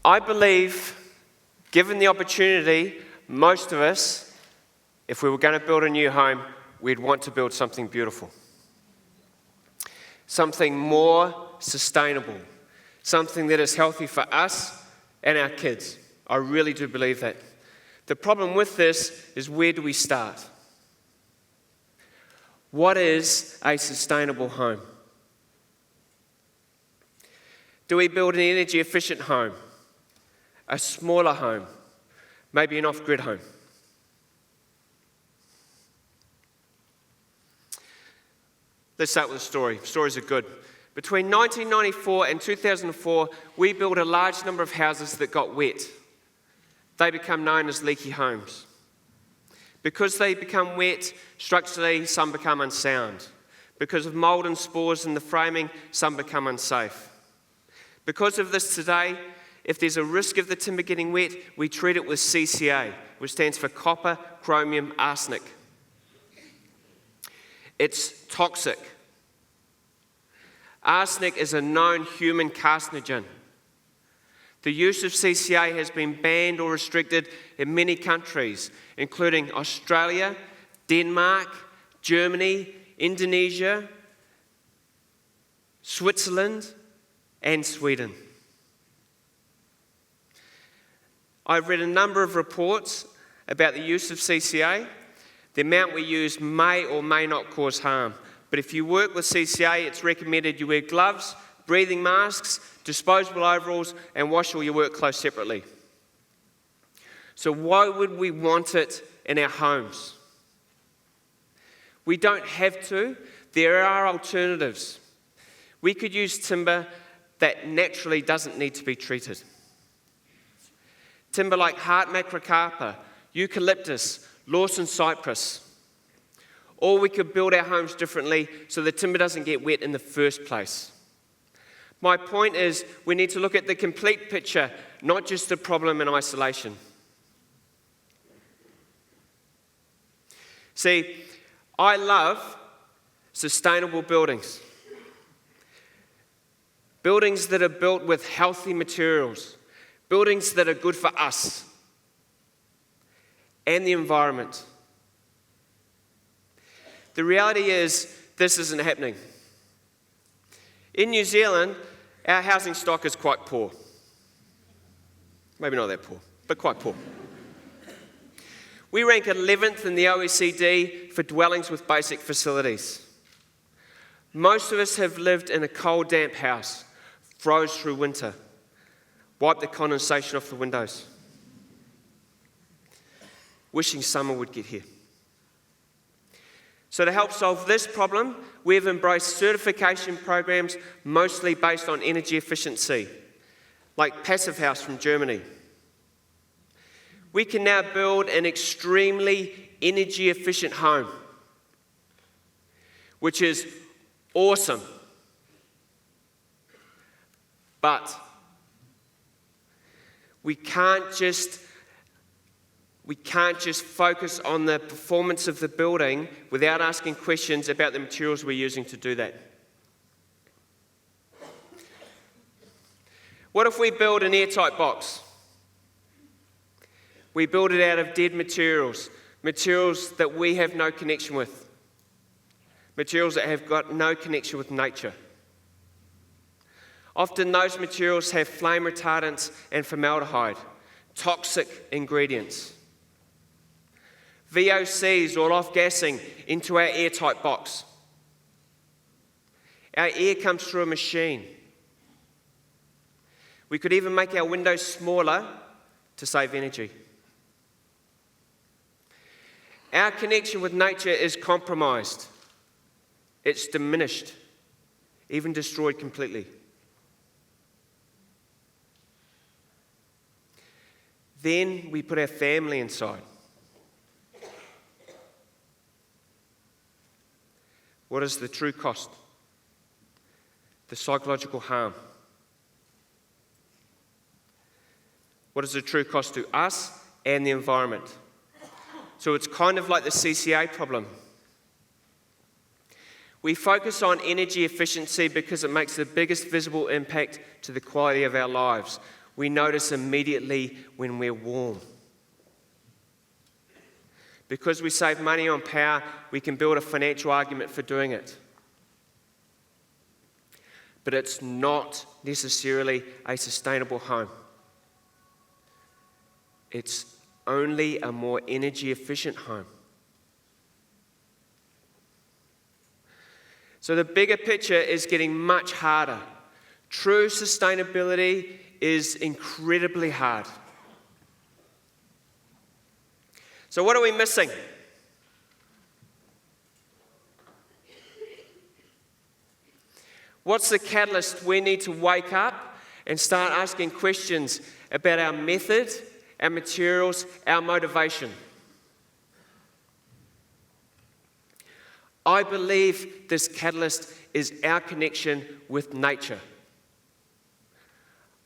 I believe, given the opportunity, most of us, if we were going to build a new home, we'd want to build something beautiful. Something more sustainable. Something that is healthy for us and our kids. I really do believe that. The problem with this is, where do we start? What is a sustainable home? Do we build an energy efficient home? A smaller home? Maybe an off-grid home? Let's start with a story. Stories are good. Between 1994 and 2004, we built a large number of houses that got wet. They become known as leaky homes. Because they become wet, structurally, some become unsound. Because of mould and spores in the framing, some become unsafe. Because of this today, if there's a risk of the timber getting wet, we treat it with CCA, which stands for copper, chromium, arsenic. It's toxic. Arsenic is a known human carcinogen. The use of CCA has been banned or restricted in many countries, including Australia, Denmark, Germany, Indonesia, Switzerland, and Sweden. I've read a number of reports about the use of CCA. The amount we use may or may not cause harm, but if you work with CCA, it's recommended you wear gloves, breathing masks, disposable overalls, and wash all your work clothes separately. So why would we want it in our homes? We don't have to. There are alternatives. We could use timber that naturally doesn't need to be treated. Timber like heart macrocarpa, eucalyptus, Lawson cypress. Or we could build our homes differently so the timber doesn't get wet in the first place. My point is, we need to look at the complete picture, not just the problem in isolation. See, I love sustainable buildings. Buildings that are built with healthy materials. Buildings that are good for us and the environment. The reality is, this isn't happening. In New Zealand, our housing stock is quite poor. Maybe not that poor, but quite poor. We rank 11th in the OECD for dwellings with basic facilities. Most of us have lived in a cold, damp house, froze through winter, wiped the condensation off the windows, wishing summer would get here. So to help solve this problem, we have embraced certification programs mostly based on energy efficiency, like Passive House from Germany. We can now build an extremely energy efficient home, which is awesome. But we can't just focus on the performance of the building without asking questions about the materials we're using to do that. What if we build an airtight box? We build it out of dead materials, materials that we have no connection with, materials that have got no connection with nature. Often those materials have flame retardants and formaldehyde, toxic ingredients. VOCs, or off-gassing, into our airtight box. Our air comes through a machine. We could even make our windows smaller to save energy. Our connection with nature is compromised. It's diminished, even destroyed completely. Then we put our family inside. What is the true cost? The psychological harm. What is the true cost to us and the environment? So it's kind of like the CCA problem. We focus on energy efficiency because it makes the biggest visible impact to the quality of our lives. We notice immediately when we're warm. Because we save money on power, we can build a financial argument for doing it. But it's not necessarily a sustainable home. It's only a more energy efficient home. So the bigger picture is getting much harder. True sustainability is incredibly hard. So what are we missing? What's the catalyst? We need to wake up and start asking questions about our method, our materials, our motivation. I believe this catalyst is our connection with nature.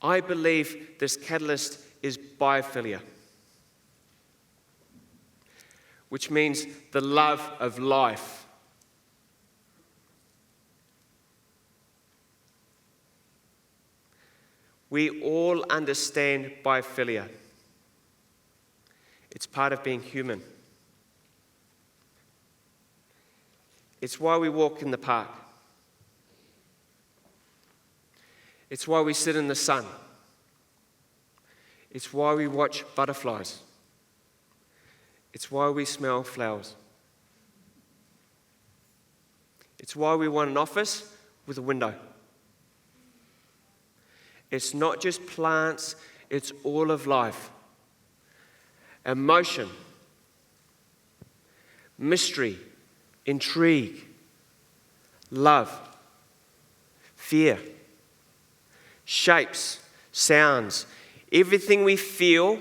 I believe this catalyst is biophilia, which means the love of life. We all understand biophilia. It's part of being human. It's why we walk in the park. It's why we sit in the sun. It's why we watch butterflies. It's why we smell flowers. It's why we want an office with a window. It's not just plants, it's all of life. Emotion, mystery, intrigue, love, fear, shapes, sounds, everything we feel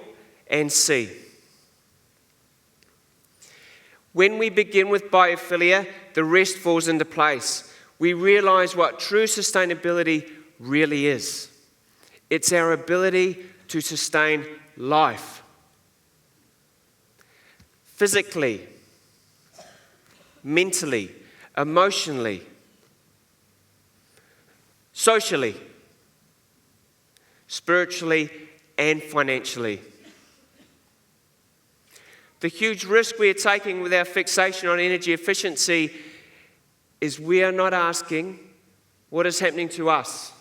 and see. When we begin with biophilia, the rest falls into place. We realize what true sustainability really is. It's our ability to sustain life. Physically, mentally, emotionally, socially, spiritually, and financially. The huge risk we are taking with our fixation on energy efficiency is we are not asking what is happening to us.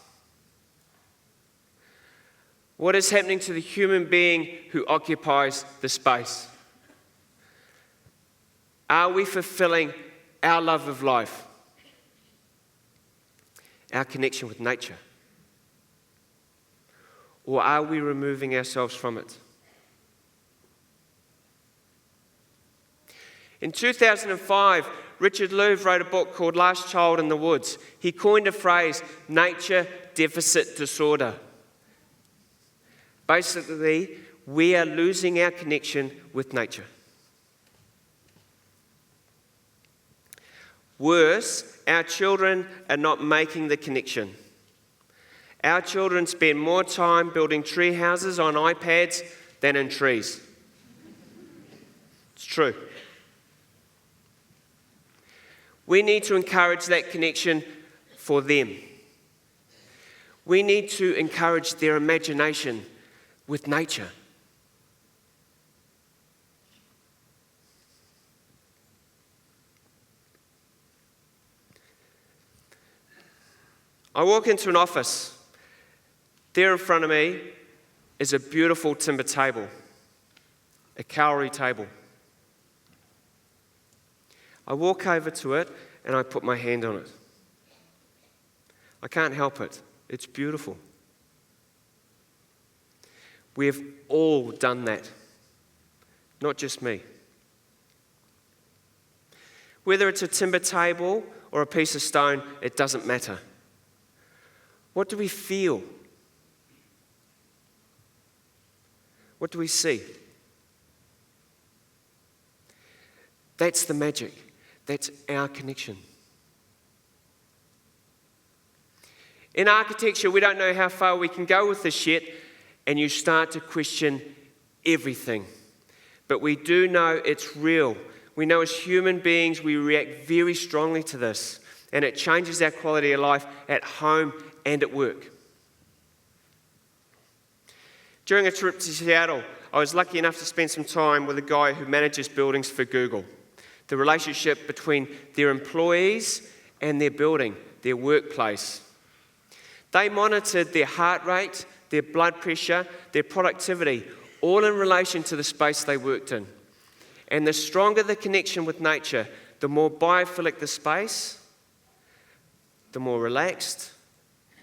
What is happening to the human being who occupies the space? Are we fulfilling our love of life? Our connection with nature? Or are we removing ourselves from it? In 2005, Richard Louv wrote a book called Last Child in the Woods. He coined a phrase, nature deficit disorder. Basically, we are losing our connection with nature. Worse, our children are not making the connection. Our children spend more time building tree houses on iPads than in trees. It's true. We need to encourage that connection for them. We need to encourage their imagination with nature. I walk into an office. There in front of me is a beautiful timber table, a cowrie table. I walk over to it and I put my hand on it. I can't help it. It's beautiful. We've all done that, not just me. Whether it's a timber table or a piece of stone, it doesn't matter. What do we feel? What do we see? That's the magic. That's our connection. In architecture, we don't know how far we can go with this yet, and you start to question everything. But we do know it's real. We know as human beings we react very strongly to this, and it changes our quality of life at home and at work. During a trip to Seattle, I was lucky enough to spend some time with a guy who manages buildings for Google. The relationship between their employees and their building, their workplace. They monitored their heart rate, their blood pressure, their productivity, all in relation to the space they worked in. And the stronger the connection with nature, the more biophilic the space, the more relaxed,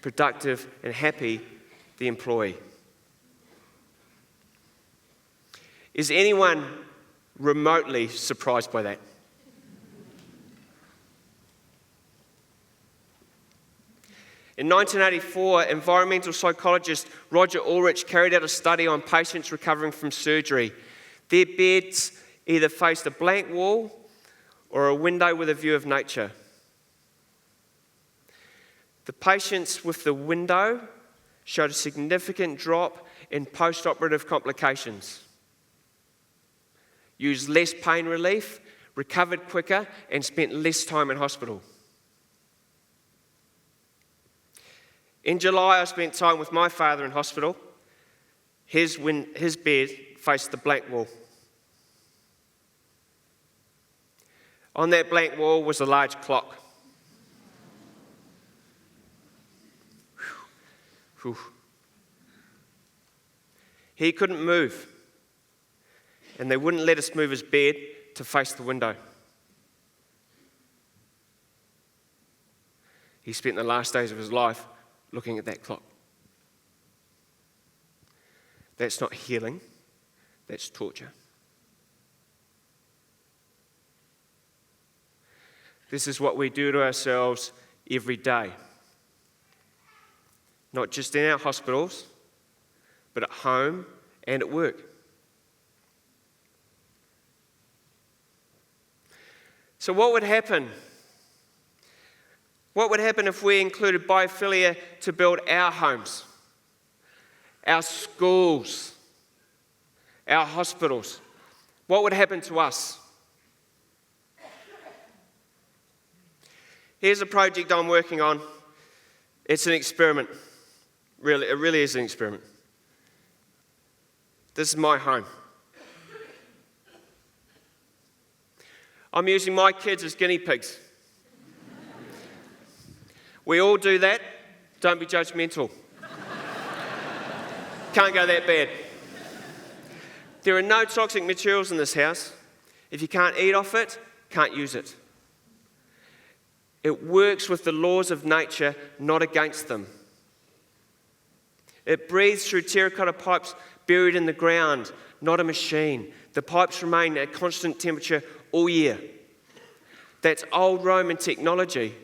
productive, and happy the employee. Is anyone remotely surprised by that? In 1984, environmental psychologist Roger Ulrich carried out a study on patients recovering from surgery. Their beds either faced a blank wall or a window with a view of nature. The patients with the window showed a significant drop in post-operative complications, used less pain relief, recovered quicker, and spent less time in hospital. In July, I spent time with my father in hospital. His bed faced the blank wall. On that blank wall was a large clock. Whew. He couldn't move, and they wouldn't let us move his bed to face the window. He spent the last days of his life looking at that clock. That's not healing, that's torture. This is what we do to ourselves every day. Not just in our hospitals, but at home and at work. So what would happen? What would happen if we included biophilia to build our homes, our schools, our hospitals? What would happen to us? Here's a project I'm working on. It's an experiment. Really, it really is an experiment. This is my home. I'm using my kids as guinea pigs. We all do that. Don't be judgmental. Can't go that bad. There are no toxic materials in this house. If you can't eat off it, can't use it. It works with the laws of nature, not against them. It breathes through terracotta pipes buried in the ground, not a machine. The pipes remain at constant temperature all year. That's old Roman technology.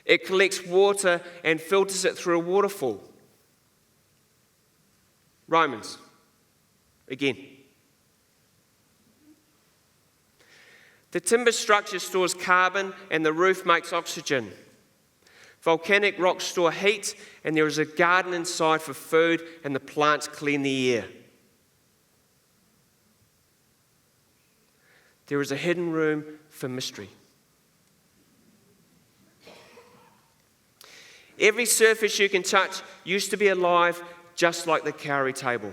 It collects water and filters it through a waterfall. Romans, again. The timber structure stores carbon and the roof makes oxygen. Volcanic rocks store heat, and there is a garden inside for food, and the plants clean the air. There is a hidden room for mystery. Every surface you can touch used to be alive, just like the cowrie table.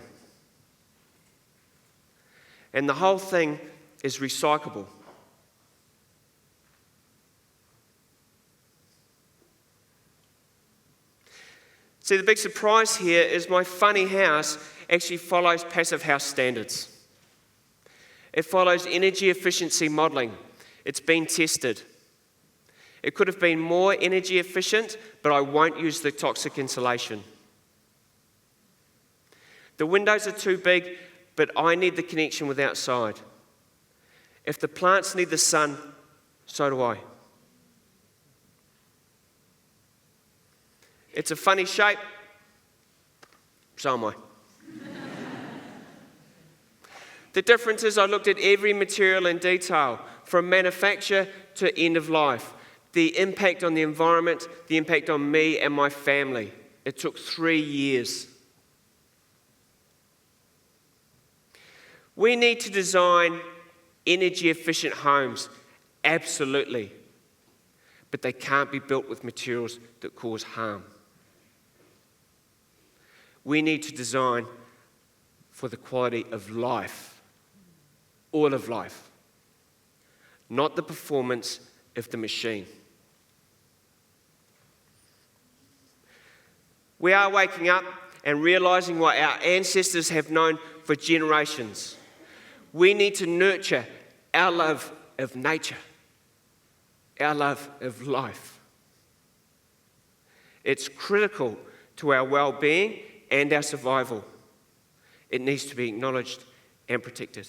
And the whole thing is recyclable. See, the big surprise here is my funny house actually follows passive house standards. It follows energy efficiency modelling. It's been tested. It could have been more energy efficient, but I won't use the toxic insulation. The windows are too big, but I need the connection with outside. If the plants need the sun, so do I. It's a funny shape, so am I. The difference is I looked at every material in detail, from manufacture to end of life. The impact on the environment, the impact on me and my family. It took 3 years. We need to design energy-efficient homes, absolutely. But they can't be built with materials that cause harm. We need to design for the quality of life, all of life, not the performance of the machine. We are waking up and realizing what our ancestors have known for generations. We need to nurture our love of nature, our love of life. It's critical to our well-being and our survival. It needs to be acknowledged and protected.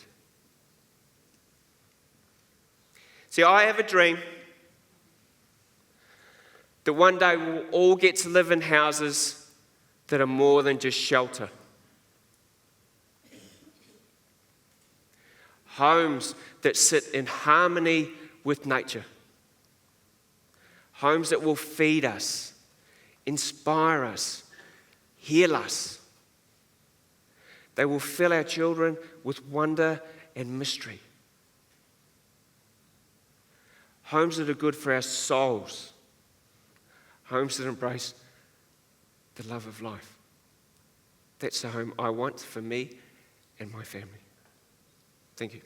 See, I have a dream that one day we'll all get to live in houses that are more than just shelter. Homes that sit in harmony with nature. Homes that will feed us, inspire us, heal us. They will fill our children with wonder and mystery. Homes that are good for our souls. Homes that embrace the love of life. That's the home I want for me and my family. Thank you.